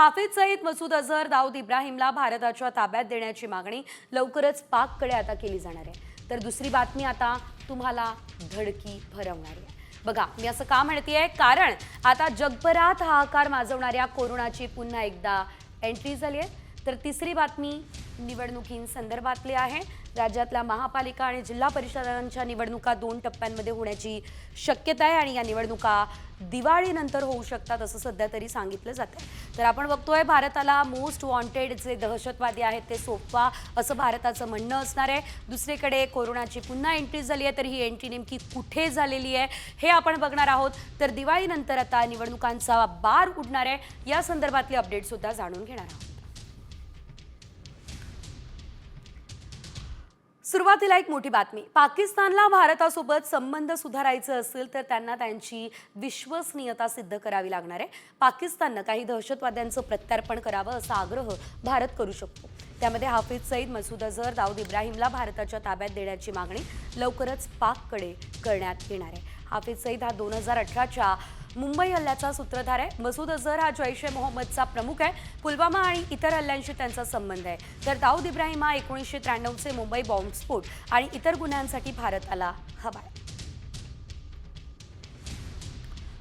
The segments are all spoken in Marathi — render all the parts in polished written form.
हाफिज सईद, मसूद अझहर, दाऊद इब्राहिमला भारताच्या ताब्यात देण्याची मागणी लवकरच पाककडे आता केली जाणार आहे। तर दुसरी बातमी आता तुम्हाला धडकी भरवणारी आहे। बघा, मी असं का म्हणतेय, कारण आता जगभरात हाहाकार माजवणाऱ्या कोरोनाची पुन्हा एकदा एंट्री झाली आहे। तर तिसरी बातमी निवडणुकींसंदर्भातली आहे। राज्यातल्या महापालिका आणि जिल्हा परिषदांच्या निवडणुका 2 टप्प्यांमध्ये होण्याची शक्यता आहे आणि या निवडणुका दिवाळीनंतर होऊ शकतात असं सध्या तरी सांगितलं जातंय। तर आपण बघतोय, भारताला मोस्ट वॉन्टेड जे दहशतवादी आहेत ते सोपवा असं भारताचं म्हणणं असणार आहे। दुसरीकडे कोरोनाची पुन्हा एंट्री झाली आहे, तर ही एंट्री नेमकी कुठे झालेली आहे हे आपण बघणार आहोत। तर दिवाळीनंतर आता निवडणुकांचा बार उडणार आहे, या संदर्भातले अपडेट सुद्धा जाणून घेणार आहोत। सुरुवातीला एक मोठी बातमी, पाकिस्तानला भारतासोबत संबंध सुधारायचे असेल तर त्यांना त्यांची विश्वसनीयता सिद्ध करावी लागणार आहे। पाकिस्ताननं काही दहशतवाद्यांचं प्रत्यार्पण करावं असा आग्रह भारत करू शकतो। त्यामध्ये हाफिज सईद, मसूद अझहर, दाऊद इब्राहिमला भारताच्या ताब्यात देण्याची मागणी लवकरच पाककडे करण्यात येणार आहे। हाफिज सईद हा 2018च्या मुंबई हल्ल्याचा सूत्रधार आहे। मसूद अझहर हा जैश ए मोहम्मदचा प्रमुख आहे। पुलवामा आणि इतर हल्ल्यांशी त्यांचा संबंध आहे। तर दाऊद इब्राहिम हा 1993चे मुंबई बॉम्बस्फोट आणि इतर गुन्ह्यांसाठी भारताला हवा आहे।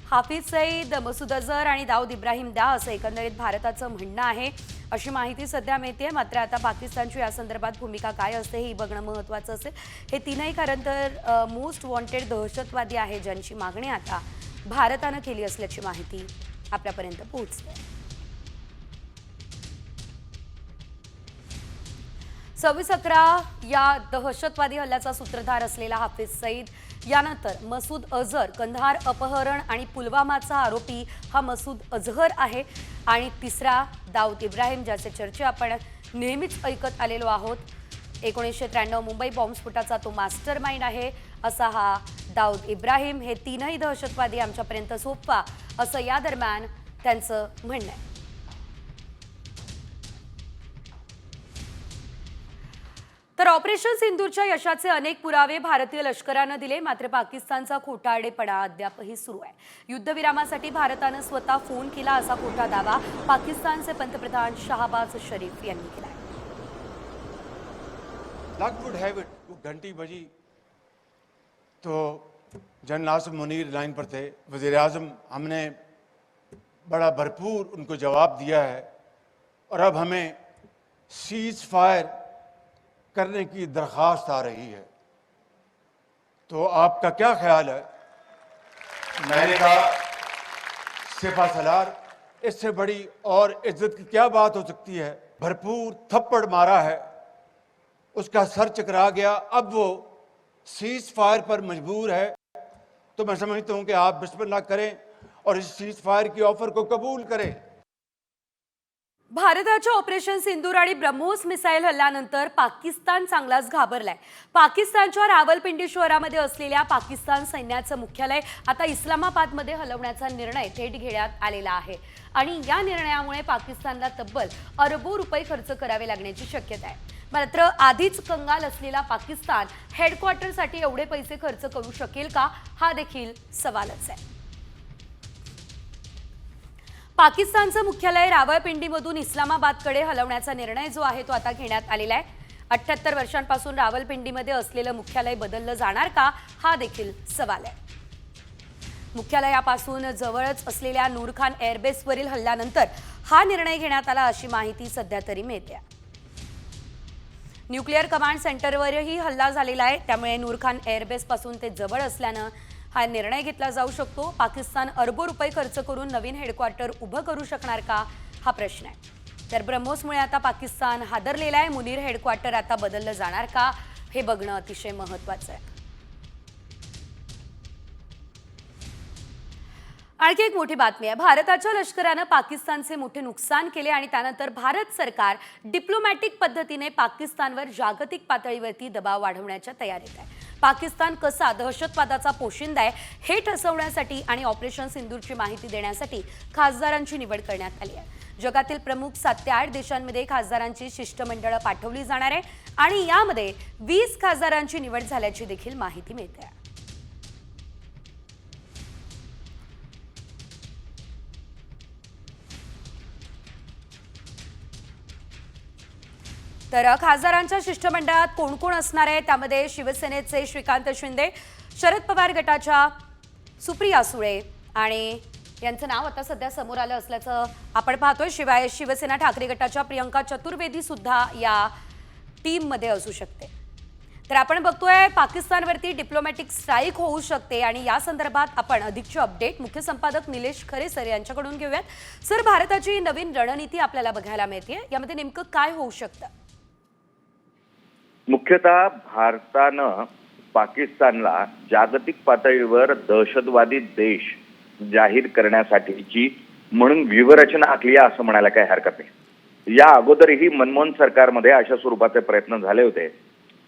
हाफिज सईद, मसूद अझहर आणि दाऊद इब्राहिम द्या असं एकंदरीत भारताचं म्हणणं आहे, अशी माहिती सध्या मिळते। मात्र आता पाकिस्तानची या संदर्भात भूमिका काय असते हे बघणं महत्त्वाचं असेल। हे तीनही कारण तर मोस्ट वॉन्टेड दहशतवादी आहे, ज्यांची मागणी आता भारतानं केली असल्याची माहिती आपल्यापर्यंत पोहोचते। 26/11 या दहशतवादी हल्ल्याचा सूत्रधार असलेला हाफिज सईद, यानंतर मसूद अझहर, कंधार अपहरण आणि पुलवामाचा आरोपी हा मसूद अझहर आहे, आणि तिसरा दाऊद इब्राहिम, ज्याचे चर्चा आपण नेहमीच ऐकत आलेलो आहोत। 1993 मुंबई बॉम्बस्फोटाचा तो मास्टर माइंड आहे असा हा दाऊद इब्राहिम। हे तीनही दहशतवादी आमच्यापर्यंत सोपवा असं या दरम्यान त्यांचं म्हणणं आहे। तर ऑपरेशन सिंदूरच्या यशाचे अनेक पुरावे भारतीय लष्करानं दिले, मात्र पाकिस्तानचा खोटारडेपणा अद्यापही सुरू आहे। युद्धविरामासाठी भारतानं स्वतः फोन केला असा खोटा दावा पाकिस्तानचे पंतप्रधान शहबाज शरीफ यांनी केला। लक वुड हैव इट, वो घंटी बजी तो जनरल आसिम मुनीर लाइन पर थे, वज़ीर आज़म, हमने बड़ा भरपूर उनको जवाब दिया है और अब हमें सीज फायर करने की दरख्वास्त आ रही है, तो आपका क्या ख्याल है? मैंने कहा, सिपा सलार, इससे बड़ी और इज्जत की क्या बात हो सकती है? भरपूर थप्पड़ मारा है, उसका सर चकरा गया, अब वो सीज फायर पर मजबूर है। तो मैं समझता हूं कि आप बिस्मिल्लाह करें और इस सीज फायर की ऑफर को कबूल करें। भारताच्या ऑपरेशन सिंदूर आणि ब्रह्मोस मिसाईल हल्ल्यानंतर पाकिस्तान चांगलाच घाबरलाय। पाकिस्तानच्या रावलपिंडी शहरामध्ये असलेल्या पाकिस्तान सैन्याचं मुख्यालय आता इस्लामाबादमध्ये हलवण्याचा निर्णय थेट घेण्यात आलेला आहे, आणि या निर्णयामुळे पाकिस्तानला तब्बल अरबो रुपये खर्च करावे लागण्याची शक्यता आहे। मात्र आधीच कंगाल असलेला पाकिस्तान हेडक्वार्टरसाठी एवढे पैसे खर्च करू शकेल का, हा देखील सवालच आहे। पाकिस्तानचं मुख्यालय रावळपिंडीमधून इस्लामाबादकडे हलवण्याचा निर्णय जो आहे तो आता घेण्यात आलेला आहे। 78 वर्षांपासून रावळपिंडीमध्ये असलेलं मुख्यालय बदललं जाणार का, हा देखील सवाल आहे। मुख्यालयापासून जवळच असलेल्या नूरखान एअरबेसवरील हल्ल्यानंतर हा निर्णय घेण्यात आला अशी माहिती सध्या तरी मिळते। न्यूक्लिअर कमांड सेंटरवरही हल्ला झालेला आहे, त्यामुळे नूरखान एअरबेस पासून ते जवळ असल्यानं हा निर्णय घेतला जाऊ शकतो। पाकिस्तान अरबो रुपये खर्च करून नवीन हेडक्वार्टर उभं करू शकणार का, हा प्रश्न आहे। तर ब्रह्मोसमुळे आता पाकिस्तान हादरलेला आहे। मुनीर हेडक्वार्टर आता बदललं जाणार का, हे बघणं अतिशय महत्त्वाचं आहे। आणखी एक मोठी बातमी आहे, भारताच्या लष्करानं पाकिस्तानचे मोठे नुकसान केले आणि त्यानंतर भारत सरकार डिप्लोमॅटिक पद्धतीने पाकिस्तानवर जागतिक पातळीवरती दबाव वाढवण्याच्या तयारीत आहे। पाकिस्तान कसा दहशतवादाचा पोशिंदा आहे हे ठसवण्यासाठी आणि ऑपरेशन सिंदूरची माहिती देण्यासाठी खासदारांची निवड करण्यात आली आहे। जगातील प्रमुख 7 ते 8 देशांमध्ये खासदारांची शिष्टमंडळं पाठवली जाणार आहे, आणि यामध्ये 20 खासदारांची निवड झाल्याची देखील माहिती मिळते। तर खासदारांच्या शिष्टमंडळात कोण कोण असणार आहे त्यामध्ये शिवसेनेचे श्रीकांत शिंदे, शरद पवार गटाच्या सुप्रिया सुळे आणि यांचं नाव आता सध्या समोर आलं असल्याचं आपण पाहतोय. शिवाय शिवसेना ठाकरे गटाच्या प्रियंका चतुर्वेदी सुद्धा या टीममध्ये असू शकते. तर आपण बघतोय पाकिस्तानवरती डिप्लोमॅटिक स्ट्राईक होऊ शकते आणि या संदर्भात आपण अधिकचे अपडेट मुख्य संपादक निलेश खरे सर यांच्याकडून घेऊयात. सर, भारताची नवीन रणनीती आपल्याला बघायला मिळते, यामध्ये नेमकं काय होऊ शकतं? मुख्यतः भारतानं पाकिस्तानला जागतिक पातळीवर दहशतवादी देश जाहीर करण्यासाठीची म्हणून व्यूहरचना आखली आहे असं म्हणायला काही हरकत नाही. या अगोदरही मनमोहन सरकारमध्ये अशा स्वरूपाचे प्रयत्न झाले होते.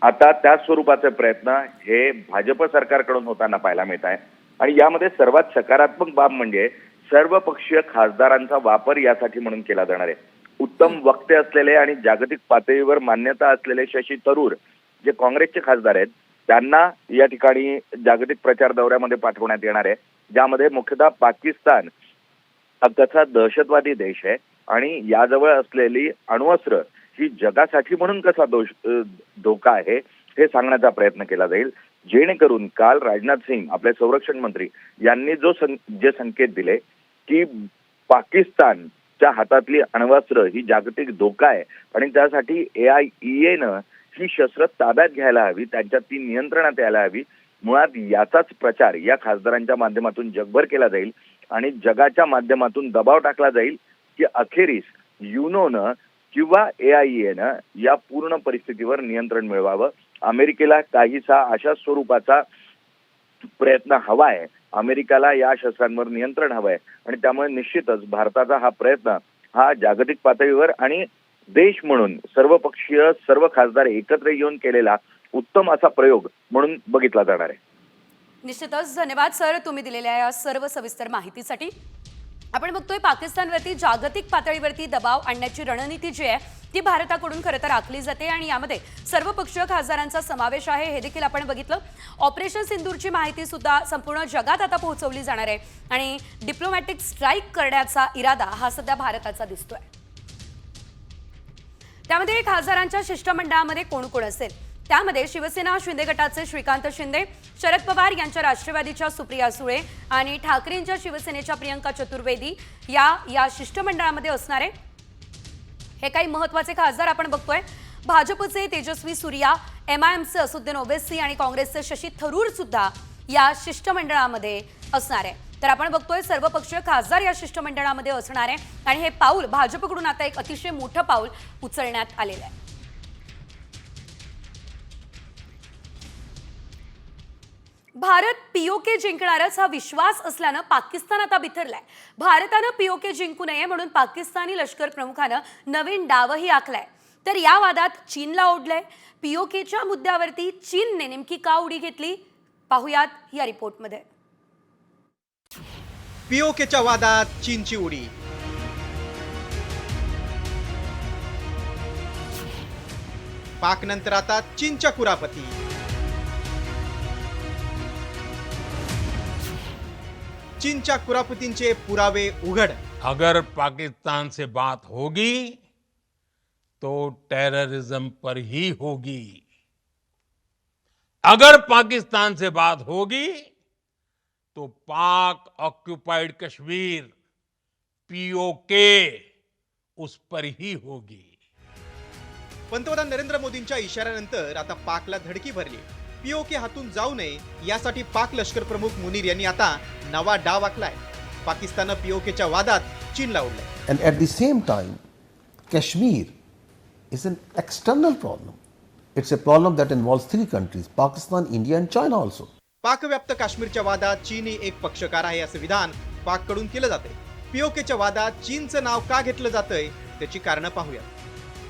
आता त्या स्वरूपाचे प्रयत्न हे भाजप सरकारकडून होताना पाहायला मिळत आहे आणि यामध्ये सर्वात सकारात्मक बाब म्हणजे सर्वपक्षीय खासदारांचा वापर यासाठी म्हणून केला जाणार आहे. उत्तम वक्ते असलेले आणि जागतिक पातळीवर मान्यता असलेले शशी थरूर जे काँग्रेसचे खासदार आहेत त्यांना या ठिकाणी जागतिक प्रचार दौऱ्यामध्ये पाठवण्यात येणार आहे, ज्यामध्ये मुख्यतः पाकिस्तान तसा दहशतवादी देश आहे आणि याजवळ असलेली अण्वस्त्र ही जगासाठी म्हणून कसा धोका आहे हे सांगण्याचा प्रयत्न केला जाईल. जेणेकरून काल राजनाथ सिंग आपले संरक्षण मंत्री यांनी जे संकेत दिले की पाकिस्तानच्या हातातली अण्वस्त्र ही जागतिक धोका आहे आणि त्यासाठी AIEAनं ही शस्त्र ताब्यात घ्यायला हवी, त्यांच्यात ती नियंत्रणात यायला हवी. मुळात याचाच प्रचार या खासदारांच्या माध्यमातून जगभर केला जाईल आणि जगाच्या माध्यमातून दबाव टाकला जाईल की अखेरीस युनोनं किंवा AIEAनं या पूर्ण परिस्थितीवर नियंत्रण मिळवावं. अमेरिकेला काहीसा अशा स्वरूपाचा प्रयत्न हवा आहे, अमेरिकेला या शस्त्रांवर नियंत्रण हवं आहे आणि त्यामुळे निश्चितच भारताचा हा प्रयत्न हा जागतिक पातळीवर आणि देश म्हणून सर्वपक्षीय सर्व खासदार एकत्र येऊन केलेला उत्तम असा प्रयोग म्हणून बघितला जाणार आहे. निश्चितच धन्यवाद सर, तुम्ही दिलेल्या या सर्व सविस्तर माहितीसाठी. आपण बघतोय पाकिस्तानवरती जागतिक पातळीवरती दबाव आणण्याची रणनीती जी आहे ती भारताकडून खरं तर आखली जाते आणि यामध्ये सर्वपक्षीय खासदारांचा समावेश आहे हे देखील आपण बघितलं. ऑपरेशन सिंदूरची माहिती सुद्धा संपूर्ण जगात आता पोहोचवली जाणार आहे आणि डिप्लोमॅटिक स्ट्राईक करण्याचा इरादा हा सध्या भारताचा दिसतोय. त्यामध्ये खासदारांच्या शिष्टमंडळामध्ये कोण कोण असेल त्यामध्ये शिवसेना शिंदे गटाचे श्रीकांत शिंदे, शरद पवार यांच्या राष्ट्रवादीच्या सुप्रिया सुळे आणि ठाकरेंच्या शिवसेनेच्या प्रियंका चतुर्वेदी या शिष्टमंडळामध्ये असणार आहे. हे काही महत्त्वाचे खासदार आपण बघतोय. भाजपचे तेजस्वी सूर्या, MIMचे असुद्दीन ओवैसी आणि काँग्रेसचे शशी थरूर सुद्धा या शिष्टमंडळामध्ये असणार आहे. तर आपण बघतोय सर्वपक्षीय खासदार या शिष्टमंडळामध्ये असणार आहे आणि हे पाऊल भाजपकडून आता एक अतिशय मोठं पाऊल उचलण्यात आलेलं आहे. भारत POK जिंकणारच हा विश्वास असल्यानं पाकिस्तान आता बिथरलाय. भारतानं POK जिंकू नये म्हणून पाकिस्तानी लष्कर प्रमुखानं नवीन डावही आखलाय. तर या वादात चीनला ओढलंय. POKच्या मुद्द्यावरती चीनने नेमकी का उडी घेतली पाहुयात या रिपोर्टमध्ये. POKच्या वादात चीनची उडी. पाक नंतर आता चीनच्या कुरापती. चीनच्या कुरापतींचे पुरावे उघड. अगर पाकिस्तान से बात होगी तो टेररिज्म पर ही होगी. अगर पाकिस्तान से बात होगी तो पाक ऑक्युपाइड कश्मीर POK उस पर ही होगी. पंतप्रधान नरेंद्र मोदींच्या इशाऱ्यानंतर आता पाकला धडकी भरली. POK हातून जाऊ नये यासाठी पाक लष्कर प्रमुख मुनीर यांनी आता नवा डाव आखलाय. पाकिस्ताननं POKच्या वादात चीनला ओढलंय. And at the same time, Kashmir is an external problem. It's a problem that involves three countries, Pakistan, India and China also. पाकव्याप्त काश्मीरच्या वादात चीन एक पक्षकार आहे असं विधान पाककडून केलं जाते. POKच्या वादात चीनचं नाव का घेतलं जातंय त्याची कारणं पाहूया.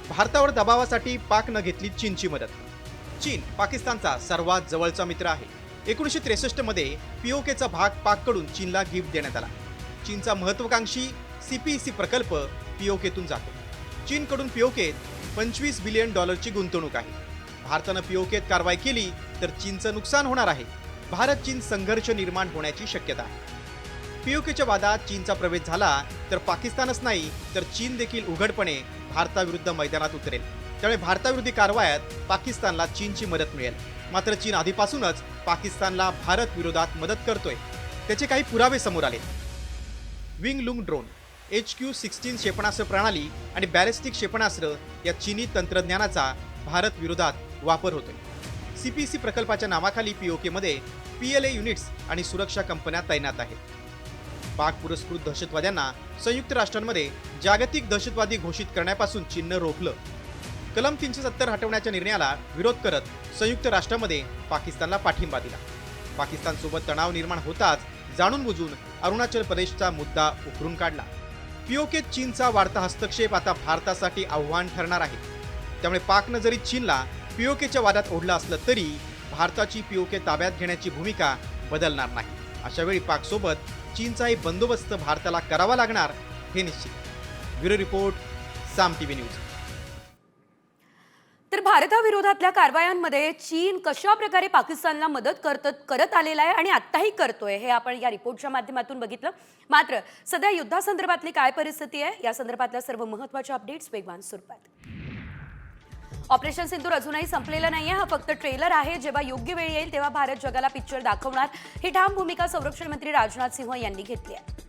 भारतावर दबावासाठी पाकनं घेतली चीनची मदत. चीन पाकिस्तानचा सर्वात जवळचा मित्र आहे. 1963 मध्ये POKचा भाग पाककडून चीनला गिफ्ट देण्यात आला. चीनचा महत्वाकांक्षी CPEC प्रकल्प POKतून जातो. चीनकडून POKत $25 बिलियन गुंतवणूक आहे. भारतानं POKत कारवाई केली तर चीनचं नुकसान होणार आहे. भारत चीन संघर्ष निर्माण होण्याची शक्यता आहे. POKच्या वादात चीनचा प्रवेश झाला तर पाकिस्तानच नाही तर चीन देखील उघडपणे भारताविरुद्ध मैदानात उतरेल. त्यामुळे भारताविरोधी कारवायात पाकिस्तानला चीनची मदत मिळेल. मात्र चीन आधीपासूनच पाकिस्तानला भारत विरोधात मदत करतोय, त्याचे काही पुरावे समोर आले. विंग लुंग ड्रोन, HQ-16 क्षेपणास्त्र प्रणाली आणि बॅलिस्टिक क्षेपणास्त्र या चीनी तंत्रज्ञानाचा भारत विरोधात वापर होतोय. CPC प्रकल्पाच्या नावाखाली POK मध्ये PLA युनिट्स आणि सुरक्षा कंपन्या तैनात आहेत. पाक पुरस्कृत दहशतवाद्यांना संयुक्त राष्ट्रांमध्ये जागतिक दहशतवादी घोषित करण्यापासून चीननं रोखलं. कलम 370 हटवण्याच्या निर्णयाला विरोध करत संयुक्त राष्ट्रामध्ये पाकिस्तानला पाठिंबा दिला. पाकिस्तानसोबत तणाव निर्माण होताच जाणून बुजून अरुणाचल प्रदेशचा मुद्दा उकरून काढला. POK चीनचा वाढता हस्तक्षेप आता भारतासाठी आव्हान ठरणार आहे. त्यामुळे पाकनं जरी चीनला POKच्या वादात ओढलं असलं तरी भारताची POK ताब्यात घेण्याची भूमिका बदलणार नाही. अशा वेळी पाकसोबत चीनचाही बंदोबस्त भारताला करावा लागणार हे निश्चित. ब्युरो रिपोर्ट, साम TV न्यूज. तर भारताविरोधातल्या कारवायांमध्ये चीन कशा प्रकारे पाकिस्तानला मदत करत आलेला आहे आणि आत्ताही करतोय हे आपण या रिपोर्टच्या माध्यमातून बघितलं. मात्र सध्या युद्धासंदर्भातली काय परिस्थिती आहे या संदर्भातल्या सर्व महत्त्वाच्या अपडेट्स वेगवान स्वरूपात. ऑपरेशन सिंदूर अजूनही संपलेलं नाहीये. हा फक्त ट्रेलर आहे. जेव्हा योग्य वेळ येईल तेव्हा भारत जगाला पिक्चर दाखवणार, ही ठाम भूमिका संरक्षण मंत्री राजनाथ सिंह यांनी घेतली आहे.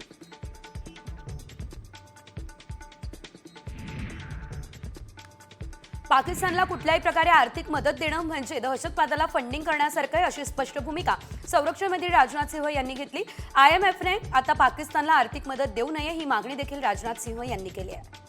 पाकिस्तानला कुठल्याही प्रकारे आर्थिक मदत देणं म्हणजे दहशतवादाला फंडिंग करण्यासारखं आहे, अशी स्पष्ट भूमिका संरक्षण मंत्री राजनाथ सिंह यांनी घेतली. IMFने आता पाकिस्तानला आर्थिक मदत देऊ नये ही मागणी देखील राजनाथ सिंह यांनी केली आहे.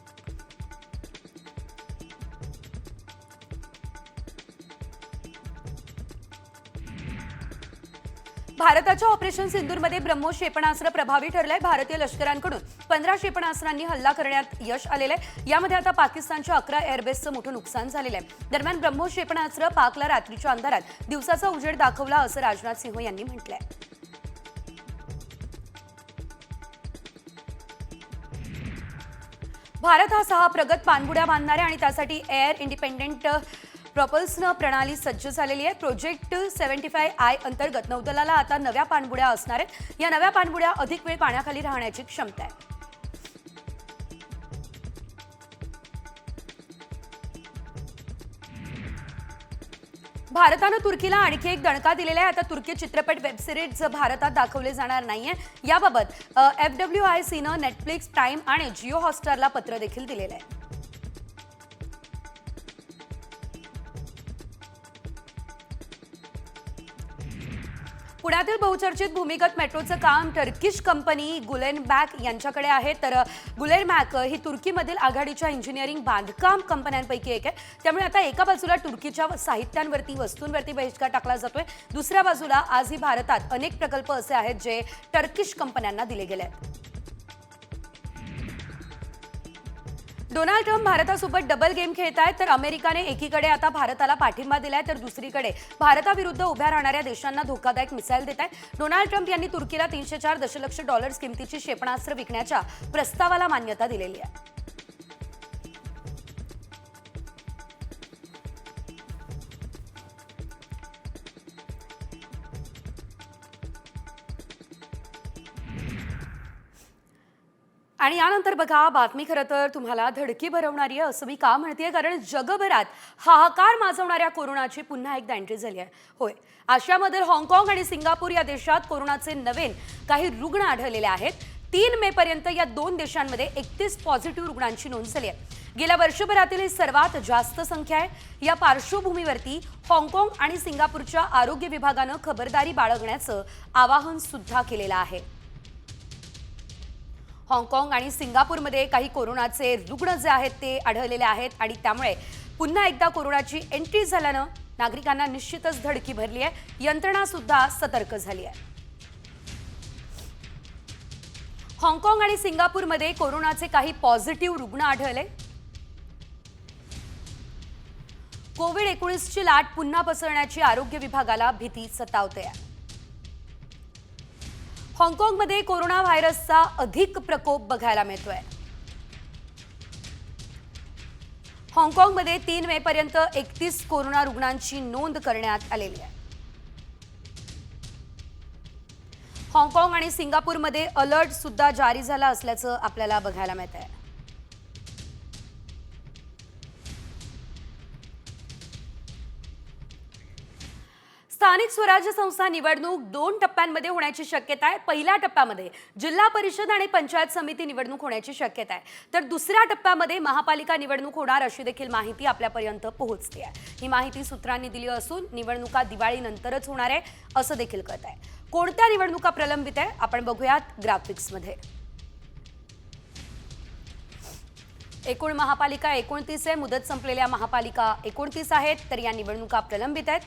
भारताच्या ऑपरेशन सिंदूरमध्ये ब्रह्मोस क्षेपणास्त्र प्रभावी ठरलंय. भारतीय लष्करांकडून 15 क्षेपणास्त्रांनी हल्ला करण्यात यश आलेलं आहे. यामध्ये आता पाकिस्तानच्या 11 एअरबेसचं मोठं नुकसान झालेलं आहे. दरम्यान ब्रह्मोस क्षेपणास्त्र पाकला रात्रीच्या अंधारात दिवसाचा उजेड दाखवला असं राजनाथ सिंह यांनी म्हटलंय. भारत हा 6 प्रगत पाणबुड्या बांधणार आहे आणि त्यासाठी एअर इंडिपेंडेंट प्रॉपल्सन प्रणाली सज्ज झालेली आहे. प्रोजेक्ट 75I अंतर्गत नौदलाला आता नव्या पाणबुड्या असणार आहेत. या नव्या पाणबुड्या अधिक वेळ पाण्याखाली राहण्याची क्षमता आहे. भारतानं तुर्कीला आणखी एक दणका दिलेला आहे. आता तुर्की चित्रपट वेबसिरीज भारतात दाखवले जाणार नाहीये. याबाबत FWICनं नेटफ्लिक्स, प्राईम आणि जिओ हॉटस्टारला पत्र देखील दिलेलं आहे. पुण्यातील बहुचर्चित भूमिगत मेट्रोचं काम टर्किश कंपनी गुलेनबॅक यांच्याकडे आहे. तर गुलेनबॅक ही तुर्कीमधील आघाडीच्या इंजिनिअरिंग बांधकाम कंपन्यांपैकी एक आहे. त्यामुळे आता एका बाजूला तुर्कीच्या साहित्यांवरती, वस्तूंवरती बहिष्कार टाकला जातोय, दुसऱ्या बाजूला आजही भारतात अनेक प्रकल्प असे आहेत जे टर्किश कंपन्यांना दिले गेले आहेत. डोनाल्ड ट्रम्प भारतासोबत डबल गेम खेळत आहेत. तर अमेरिकाने एकीकडे आता भारताला पाठिंबा दिलाय, तर दुसरीकडे भारताविरुद्ध उभ्या राहणाऱ्या देशांना धोकादायक मिसाईल देत आहे. डोनाल्ड ट्रम्प यांनी तुर्कीला $304 दशलक्ष किमतीची क्षेपणास्त्र विकण्याच्या प्रस्तावाला मान्यता दिलेली आहे. आणि यानंतर बघा, बातमी खरं तर तुम्हाला धडकी भरवणारी आहे असं मी का म्हणतेय, कारण जगभरात हाहाकार माजवणाऱ्या कोरोनाची पुन्हा एकदा एंट्री झाली आहे. होय, आशियामधील हाँगकाँग आणि सिंगापूर या देशात कोरोनाचे नवीन काही रुग्ण आढळलेले आहेत. 3 मे पर्यंत या 2 देशांमध्ये 31 पॉझिटिव्ह रुग्णांची नोंद झाली आहे. गेल्या वर्षभरातील ही सर्वात जास्त संख्या आहे. या पार्श्वभूमीवरती हाँगकाँग आणि सिंगापूरच्या आरोग्य विभागानं खबरदारी बाळगण्याचं आवाहन सुद्धा केलेलं आहे. हाँगकाँग आणि सिंगापूरमध्ये काही कोरोनाचे रुग्ण जे आहेत ते आढळलेले आहेत आणि त्यामुळे पुन्हा एकदा कोरोनाची एंट्री झाल्यानं नागरिकांना निश्चितच धडकी भरली आहे. यंत्रणा सुद्धा सतर्क झाली आहे. हाँगकाँग आणि सिंगापूरमध्ये कोरोनाचे काही पॉझिटिव्ह रुग्ण आढळले. कोविड-19ची लाट पुन्हा पसरण्याची आरोग्य विभागाला भीती सतावते. हाँगकाँगमध्ये कोरोना व्हायरसचा अधिक प्रकोप बघायला मिळतोय. हाँगकाँगमध्ये 3 मे पर्यंत 31 कोरोना रुग्णांची नोंद करण्यात आलेली आहे. हाँगकाँग आणि सिंगापूरमध्ये अलर्ट सुद्धा जारी झाला असल्याचं आपल्याला बघायला मिळत आहे. स्थानिक स्वराज्य संस्था निवडणूक 2 टप्प्यांमध्ये होण्याची शक्यता आहे. पहिल्या टप्प्यामध्ये जिल्हा परिषद आणि पंचायत समिती निवडणूक होण्याची शक्यता आहे, तर दुसऱ्या टप्प्यामध्ये महापालिका निवडणूक होणार अशी देखील माहिती आपल्यापर्यंत पोहोचते आहे. ही माहिती सूत्रांनी दिली असून निवडणुका दिवाळीनंतरच होणार आहे असं देखील कळत आहे. कोणत्या निवडणुका प्रलंबित आहे आपण बघूयात ग्राफिक्समध्ये. एकूण महापालिका 29 आहे. मुदत संपलेल्या महापालिका 29 आहेत, तर या निवडणुका प्रलंबित आहेत.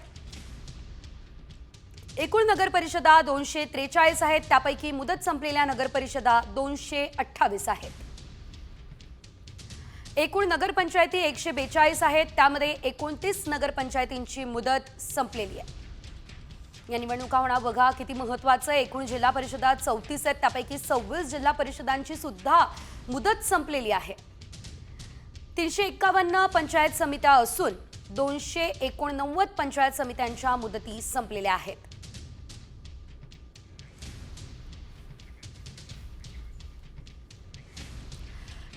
एकूण नगर परिषदा 243 आहेत, त्यापैकी मुदत संपलेल्या नगर परिषदा 228 आहेत. एकूण नगरपंचायती 142 आहेत, त्यामध्ये 29 नगरपंचायतींची मुदत संपलेली आहे. या निवडणुका होणार बघा किती महत्त्वाचं आहे. एकूण जिल्हा परिषदा 34 आहेत, त्यापैकी 26 जिल्हा परिषदांची सुद्धा मुदत संपलेली आहे. 351 पंचायत समित्या असून 289 पंचायत समित्यांच्या मुदती संपलेल्या आहेत.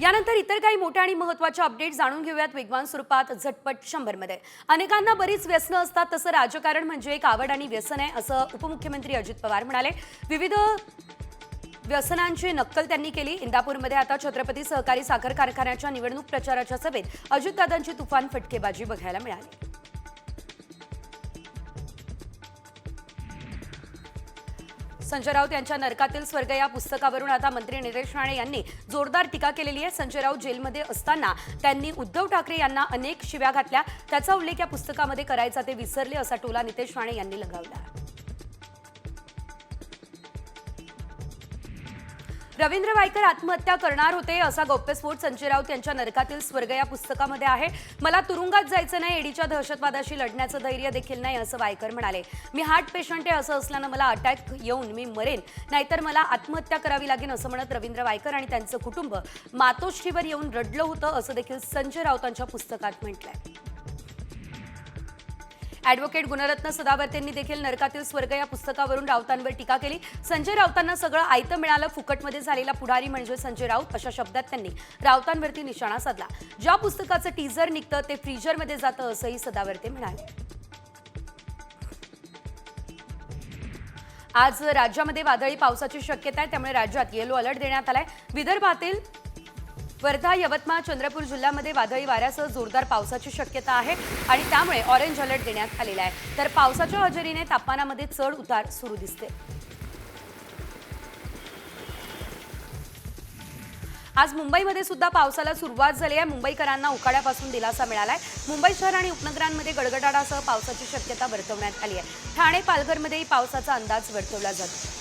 यानंतर इतर काही मोठ्या आणि महत्त्वाच्या अपडेट जाणून घेऊयात वेगवान स्वरूपात झटपट 100 मध्ये. अनेकांना बरीच व्यसनं असतात, तसं राजकारण म्हणजे एक आवड आणि व्यसन आहे असं उपमुख्यमंत्री अजित पवार म्हणाले. विविध व्यसनांची नक्कल त्यांनी केली. इंदापूरमध्ये आता छत्रपती सहकारी साखर कारखान्याच्या निवडणूक प्रचाराच्या सभेत अजितदादांची तुफान फटकेबाजी बघायला मिळाली. संजय राऊत यांच्या नरकातील स्वर्ग या पुस्तकावरून आता मंत्री नितेश राणे यांनी जोरदार टीका केलेली आहे. संजय राऊत जेलमध्ये असताना त्यांनी उद्धव ठाकरे यांना अनेक शिव्या घातल्या, त्याचा उल्लेख या पुस्तकामध्ये करायचा ते विसरले असा टोला नितेश राणे यांनी लगावला. रवींद्र वायकर आत्महत्या करणार होते असा गौप्यस्फोट संजय राऊत यांच्या नरकातील स्वर्ग या पुस्तकामध्ये आहे. मला तुरुंगात जायचं नाही, ईडीच्या दहशतवादाशी लढण्याचं धैर्य देखील नाही असं वायकर म्हणाले. मी हार्ट पेशंट आहे, असं असल्यानं मला अटॅक येऊन मी मरेन, नाहीतर मला आत्महत्या करावी लागेल असं म्हणत रवींद्र वायकर आणि त्यांचं कुटुंब मातोश्रीवर येऊन रडलं होतं असं देखील संजय राऊतांच्या पुस्तकात म्हटलंय. ॲडव्होकेट गुणरत्न सदावर्तेंनी देखील नरकातील स्वर्ग या पुस्तकावरून राऊतांवर टीका केली. संजय राऊतांना सगळं आयतं मिळालं, फुकटमध्ये झालेला पुढारी म्हणजे संजय राऊत अशा शब्दात त्यांनी राऊतांवरती निशाणा साधला. ज्या पुस्तकाचं टीझर निघतं ते फ्रीजरमध्ये जातं असंही सदावर्ते म्हणाले. आज राज्यामध्ये वादळी पावसाची शक्यता आहे, त्यामुळे राज्यात येलो अलर्ट देण्यात आलाय. विदर्भातील वर्धा, यवतमाळ, चंद्रपूर जिल्ह्यामध्ये वादळी वाऱ्यासह जोरदार पावसाची शक्यता आहे आणि त्यामुळे ऑरेंज अलर्ट देण्यात आलेला आहे. तर पावसाच्या हजेरीने तापमानामध्ये चढ उतार सुरू दिसते. आज मुंबईमध्ये सुद्धा पावसाला सुरुवात झाली आहे. मुंबईकरांना उकाड्यापासून दिलासा मिळालाय. मुंबई शहर आणि उपनगरांमध्ये गडगडाटासह पावसाची शक्यता वर्तवण्यात आली आहे. ठाणे, पालघरमध्येही पावसाचा अंदाज वर्तवला जातो.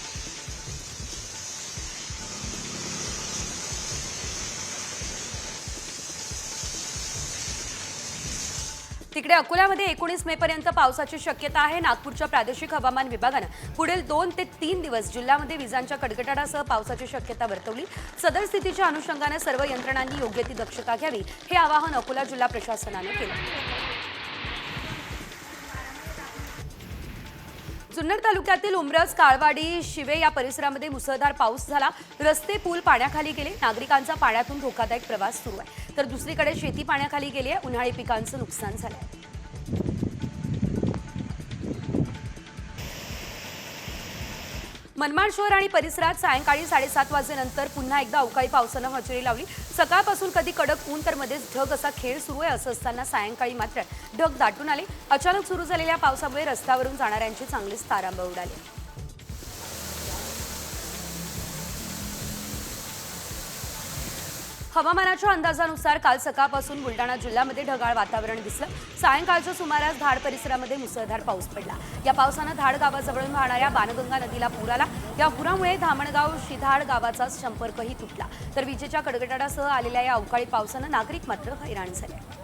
तिकडे अकोल्यामध्ये 19 मे पर्यंत पावसाची शक्यता आहे. नागपूरच्या प्रादेशिक हवामान विभागानं पुढील 2 ते 3 दिवस जिल्ह्यामध्ये विजांच्या कडकडाटासह पावसाची शक्यता वर्तवली. सदर स्थितीच्या अनुषंगाने सर्व यंत्रणांनी योग्य ती दक्षता घ्यावी हे आवाहन अकोला जिल्हा प्रशासनानं केलं. जुन्नर तालुक्यातील उमरज, काळवाडी, शिवे या परिसरामध्ये मुसळधार पाऊस झाला. रस्ते, पूल पाण्याखाली गेले. नागरिकांचा पाण्यातून धोकादायक प्रवास सुरू आहे. तर दुसरीकडे शेती पाण्याखाली गेली आहे. उन्हाळी पिकांचं नुकसान झालंय. मनमाड शहर आणि परिसरात सायंकाळी 7:30 वाजेनंतर पुन्हा एकदा अवकाळी पावसानं हजेरी लावली. सकाळपासून कधी कडक ऊन तर मध्येच ढग असा खेळ सुरू आहे. असं असताना सायंकाळी मात्र ढग दाटून आले. अचानक सुरू झालेल्या पावसामुळे रस्त्यावरून जाणाऱ्यांची चांगलीच तारांबळ उडाली. हवामानाच्या अंदाजानुसार काल सकाळपासून बुलढाणा जिल्ह्यामध्ये ढगाळ वातावरण दिसलं. सायंकाळच्या सुमारास धाड परिसरामध्ये मुसळधार पाऊस पडला. या पावसानं धाड गावाजवळून वाहणाऱ्या बाणगंगा नदीला पूर आला. या पुरामुळे धामणगाव, शिधाड गावाचा संपर्कही तुटला. तर विजेच्या कडकडाटासह आलेल्या या अवकाळी पावसानं नागरिक मात्र हैराण झाले.